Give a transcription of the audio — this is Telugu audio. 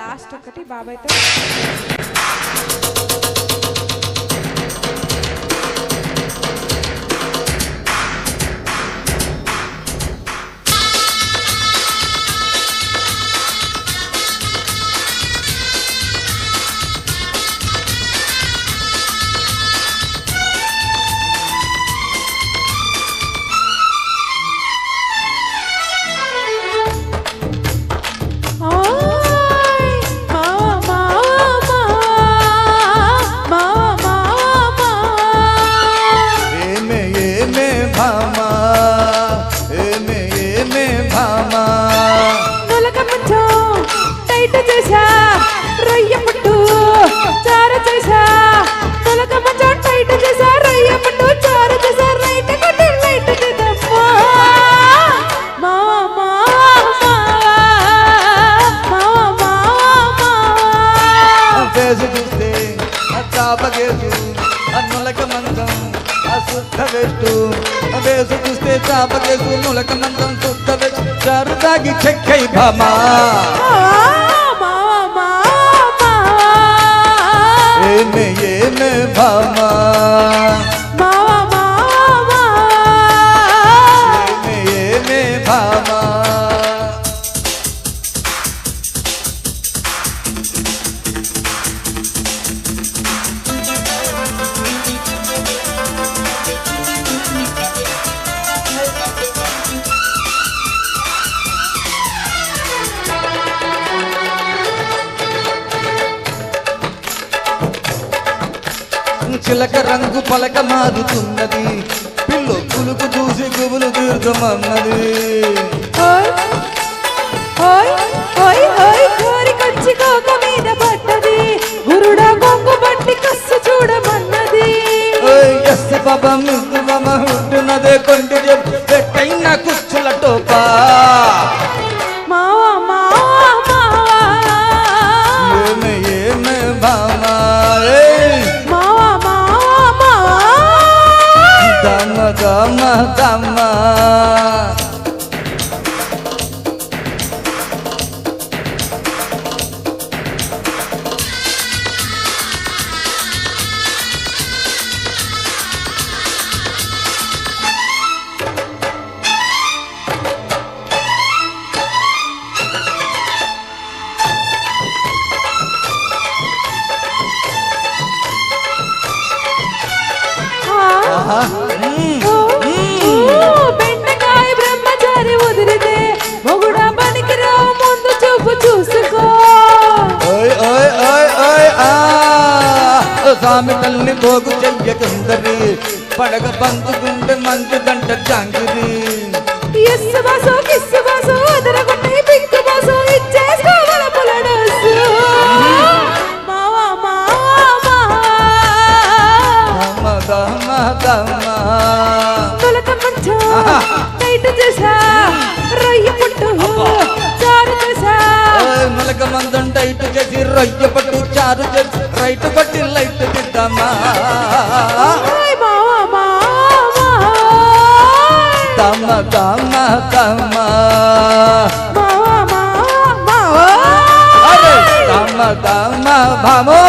లాస్ట్ ఒకటి బాబాయ్తో వేసు చూస్తే చాపకేసు నులక మందం శుద్ధ చారు తాగి చెక్కై భామా ఏమే ఏమే భామా ఏమే ఏమే భామా చిలక రంగు పలక మారుతున్నది పిల్లు పులుకు చూసి గుబులు తీర్చమన్నది గురుడా కొంగు బట్టి కస్సు చూడమన్నది పాపం ఉంటున్నదే కొండి పెట్టైన కుచ్చుల టోపా ఏమే ఏమే భామా దమ దమ దమ బెండకాయ బ్రహ్మచారి వదిలితే మొగుడా పనికి రావు ముందు చూపు చూసుకో స్వామి తల్లి పోగు చెయ్యకుందరి పడగ పంచుకుంటే మంచి గంట జాంగిరి ఎస్సు బాసో కిస్సు బాసో అదరగొట్టి పిక్కు బాసో ఇచ్చేసుకోవల పులడసు మావా మావా దమ దమ తొలక మంచో టైట్ చేసా రొయ్య పుట్టు చారు చేసా మొలక మందం టైట్ చేసి రొయ్య పట్టు చారు చేసి రైట్ కొట్టి లైట్ తిద్దామా దమ దమ దమ దమ దమ భామో